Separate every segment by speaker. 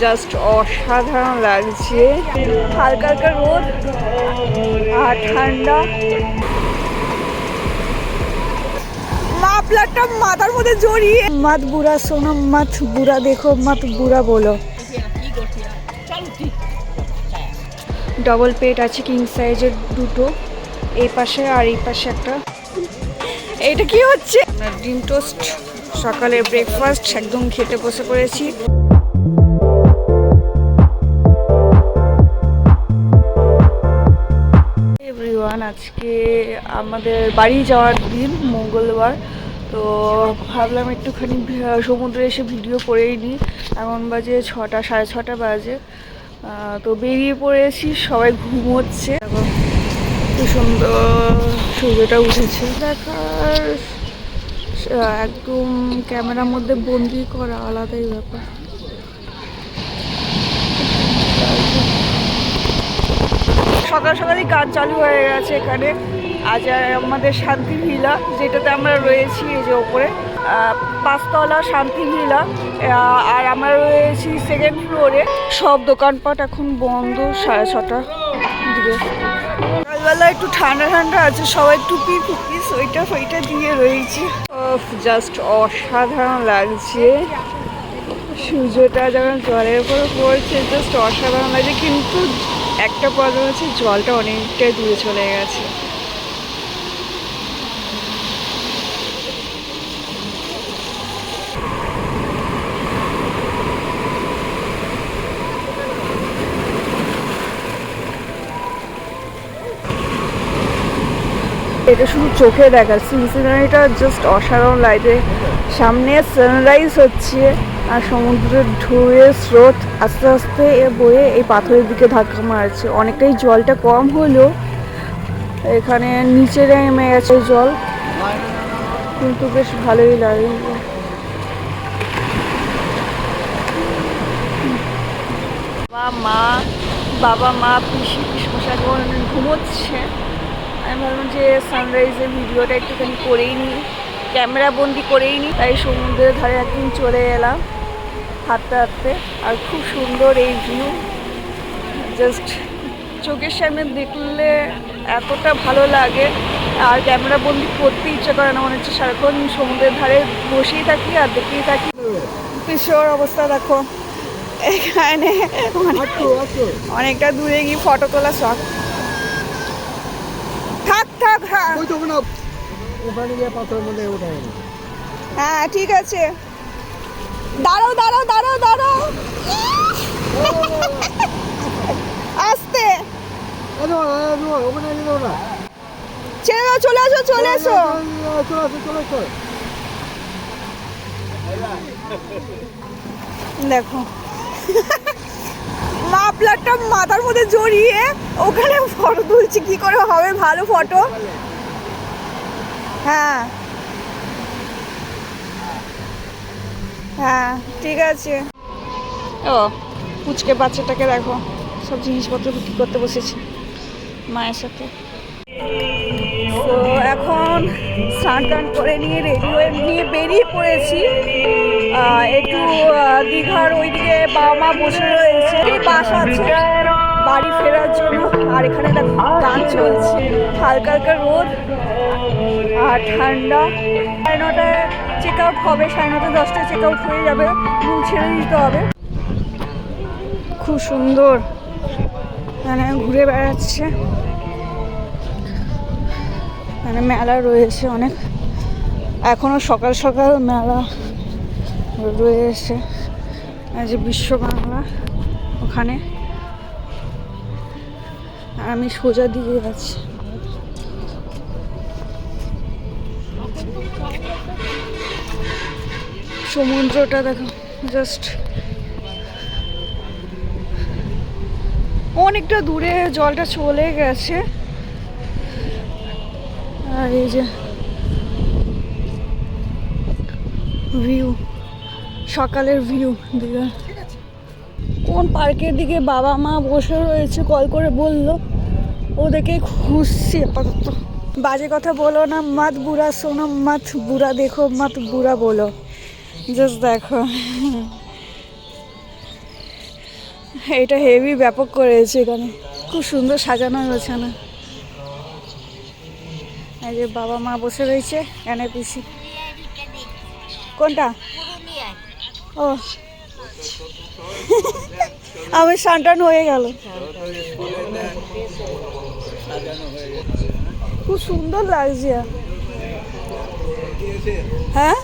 Speaker 1: Just অসাধারণ লাগছে, হালকা হালকা রোদ আর ঠান্ডা। মাফলারটা মাথার মধ্যে জড়িয়ে, মত বুড়া শোনো, মত বুড়া দেখো, মত বুড়া বলো। ডবল পেট আছে, কিং সাইজের দুটো, এই পাশে আর এই পাশে একটা। এইটা কি হচ্ছে? ডিম টোস্ট, সকালে ব্রেকফাস্ট একদম খেতে বসে পড়েছি। এভরিওয়ান, আজকে আমাদের বাড়ি যাওয়ার দিন, মঙ্গলবার। তো ভাবলাম একটুখানি সমুদ্রে এসে ভিডিও করেই নিই। এখন বাজে 6টা, সাড়ে 6টা বাজে। তো বেরিয়ে পড়েছি, সবাই ঘুমোচ্ছে। কি সুন্দর সূর্যটা উঠেছে, দেখার একদম ক্যামেরার মধ্যে বন্দি করা আলাদাই ব্যাপার। সকাল সকালই কাজ চালু হয়ে গেছে এখানে। আজ আমাদের শান্তি ভিলা, যেটাতে আমরা রয়েছি, এই যে ওপরে 5তলা শান্তি ভিলা, আর আমরা রয়েছি 2nd ফ্লোরে। সব দোকানপাট এখন বন্ধ 6:30টার দিকে। সকালবেলা একটু ঠান্ডা ঠান্ডা আছে, সবাই টুপি ফুপি সোয়েটার দিয়ে রয়েছে। জাস্ট অসাধারণ লাগছে, সূর্যটা যখন জলের উপরে পড়ছে জাস্ট অসাধারণ লাগছে। কিন্তু একটা প্রবলেম আছে, জলটা অনেকটাই দূরে চলে গেছে। এটা শুধু চোখে দেখা, সিনারিটা জাস্ট অসাধারণ লাগছে। সামনে সানরাইজ হচ্ছে আর সমুদ্রের ঢেউয়ের স্রোত আস্তে আস্তে বয়ে এই পাথরের দিকে ধাক্কা মারছে। অনেকটাই জলটা কম হলেও এখানে নিচে নেমে গেছে জল, কিন্তু বেশ ভালোই লাগে। বাবা মা পিসি পিসমশাই ঘুমোচ্ছে। আমি ভাবলাম যে সানরাইজের ভিডিওটা একটুখানি করেই নিই, ক্যামেরা বন্দি করেই নিই। তাই সমুদ্রের ধারে একদিন চলে এলাম হাঁটতে হাঁটতে। আর খুব সুন্দর এই ভিউ, জাস্ট চোখের সামনে দেখলে এতটা ভালো লাগে। আর ক্যামেরা বন্দি করতে ইচ্ছে করে না, মনে হচ্ছে সারাক্ষণ সমুদ্রের ধারে বসেই থাকি আর দেখতেই থাকি। পিসোর অবস্থা দেখো, এখানে অনেকটা দূরে গিয়ে ফটো তোলা শখ। হ্যাঁ ঠিক আছে, দাঁড়াও দাঁড়াও দাঁড়াও দাঁড়াও, আস্তে ছেড়ে দাও, চলে আসো চলে আসো। দেখো মাফলারটা মাথার মধ্যে জড়িয়ে ওখানে ফটো তুলছি, কি করে হবে ভালো ফটো? হ্যাঁ হ্যাঁ ঠিক আছে। ও পুচকে বাচ্চাটাকে দেখো, সব জিনিসপত্র বিক্রি করতে বসেছি মায়ের সাথে। তো এখন স্নান টান করে নিয়ে রেডি হয়ে নিয়ে বেরিয়ে পড়েছি একটু দীঘার ওইদিকে। বাবা মা বসে রয়েছে, বাস আছে বাড়ি ফেরার জন্য। আর এখানে দেখো গান চলছে, হালকা হালকা রোদ আর ঠান্ডা। 9:30টায় চেক আউট হবে, 9:30 10টায় চেক আউট হয়ে যাবে, রুম ছেড়ে দিতে হবে। খুব সুন্দর মানে ঘুরে বেড়াচ্ছে, মানে মেলা রয়েছে অনেক, এখনো সকাল সকাল মেলা রয়েছে। যে বিশ্ব বাংলা ওখানে, আর আমি সোজা দিকে যাচ্ছি। সমুদ্রটা দেখো, জাস্ট অনেকটা দূরে জলটা চলে গেছে। আর এই যে ভিউ, সকালের ভিউ দীঘা। কোন পার্কের দিকে বাবা মা বসে রয়েছে, কল করে বললো, ওদেরকে খুঁজছি আপাতত। বাজে কথা বলো না, মত বুড়া শোনো, মত বুড়া দেখো, মত বুড়া বলো। জাস্ট দেখো এটা হেভি ব্যাপক করেছে এখানে, খুব সুন্দর সাজানো হয়েছে না। এই যে বাবা মা বসে রয়েছে, এনে পিসি। কোনটা? ও আমি সান্টান হয়ে গেল। খুব সুন্দর লাগছে। হ্যাঁ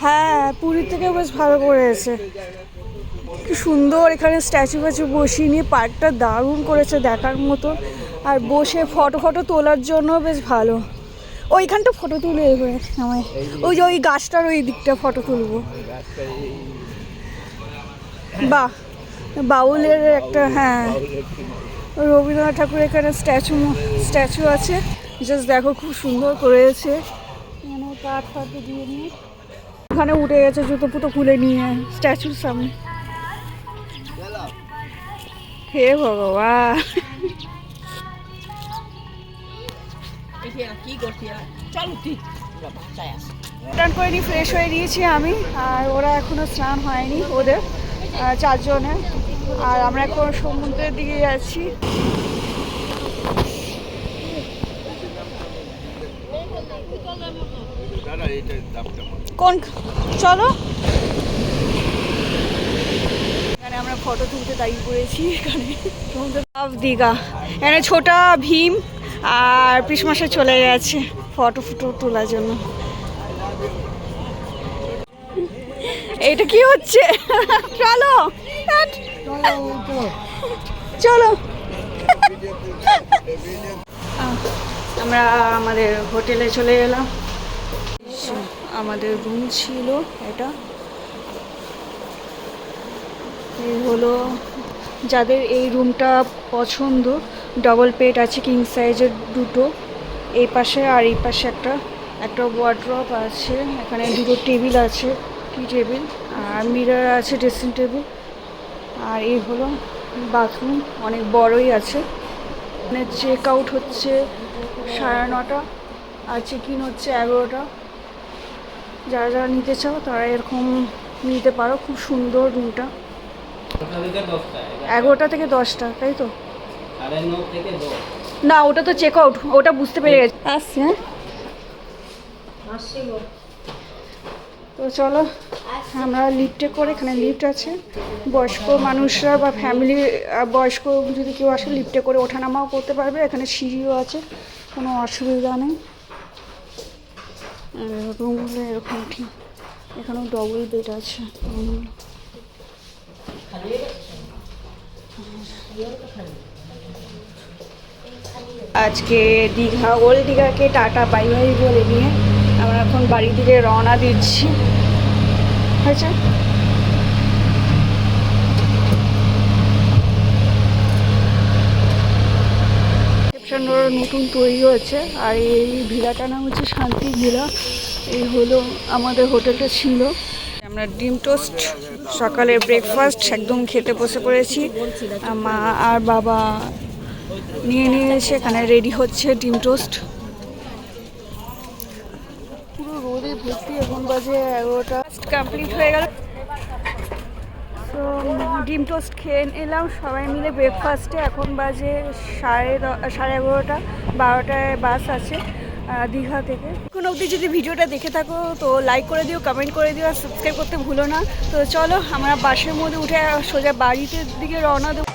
Speaker 1: হ্যাঁ, পুরীর থেকে বেশ ভালো করেছে। কি সুন্দর এখানে স্ট্যাচু ফ্যাচু বসিয়ে নিয়ে পার্কটা দারুণ করেছে দেখার মতো। আর বসে ফটো ফটো তোলার জন্য বেশ ভালো। ওইখানটা ফটো তুলে এবারে আমায়, ওই যে ওই গাছটার ওই দিকটা ফটো তুলবো। বাহ, বাউলের একটা, হ্যাঁ রবীন্দ্রনাথ ঠাকুর এখানে স্ট্যাচু আছে। জাস্ট দেখো খুব সুন্দর করেছে। এখানে কাঠ ফাট দিয়ে নিয়ে ওখানে উঠে গেছে, জুতো ফুটো খুলে নিয়ে স্ট্যাচুর সামনে। হে ভগবান, স্নান করে নিয়ে ফ্রেশ হয়ে নিয়েছি আমি, আর ওরা এখনো স্নান হয়নি ওদের চারজনের। আর আমরা এখন সমুদ্রের দিকে যাচ্ছি। কোন, চলো। এখানে আমরা ফটো তুলতে দাঁড়িয়ে পড়েছি। এখানে সমুদ্র দীঘা, এখানে ছোটা ভীম আর পিসমাসে চলে গেছে ফটো ফুটো তোলার জন্য। এটা কি হচ্ছে? চলো চলো। আমরা আমাদের হোটেলে চলে এলাম। আমাদের রুম ছিল এটা। এই হলো যাদের এই রুমটা পছন্দ, ডবল বেড আছে, কিং সাইজের দুটো এই পাশে, আর এই পাশে একটা ওয়ার্ড্রপ আছে। এখানে দুটো টেবিল আছে, টি টেবিল, আর মিরর আছে, ড্রেসিং টেবিল। আর এই হলো বাথরুম, অনেক বড়ই আছে। মানে চেক আউট হচ্ছে 9:30 আর চেক ইন হচ্ছে 11টা। যারা যারা নিতে চাও তারা এরকম নিতে পারো। খুব সুন্দর রুমটা। 11টা থেকে 10টা, তাই তো? না, ওটা তো চেক আউট, ওটা বুঝতে পেরে গেছি। আসছি, হ্যাঁ তো চলো আমরা লিফটে করে, এখানে লিফট আছে। বয়স্ক মানুষরা বা ফ্যামিলি, বয়স্ক যদি কেউ আসে লিফটে করে ওঠানামাও করতে পারবে। এখানে সিঁড়িও আছে, কোনো অসুবিধা নেই। রুমগুলো এরকম ঠিক। এখানেও ডবল বেড আছে। আজকে দীঘা, ওল্ড দীঘাকে টাটা বাই বাই বলে নিয়ে আমরা এখন বাড়ি থেকে রওনা দিচ্ছি। হয়েছে নতুন তৈরি হয়েছে। আর এই ভিলাটার নাম হচ্ছে শান্তি ভিলা। এই হলো আমাদের হোটেলটা ছিল। আমরা ডিম টোস্ট সকালের ব্রেকফাস্ট একদম খেতে বসে পড়েছি। মা আর বাবা নিয়ে এসে এখানে রেডি হচ্ছে ডিম টোস্ট। পুরো রোদে ভর্তি, এখন বাজে 11টা কমপ্লিট হয়ে গেল। তো ডিম টোস্ট খেয়ে এলাম সবাই মিলে ব্রেকফাস্টে। এখন বাজে 11:30, 12টায় বাস আছে দীঘা থেকে। এখন অবধি যদি ভিডিওটা দেখে থাকো তো লাইক করে দিও, কমেন্ট করে দিও, আর সাবস্ক্রাইব করতে ভুলো না। তো চলো আমরা বাসের মধ্যে উঠে সোজা বাড়িতে দিকে রওনা দেবো।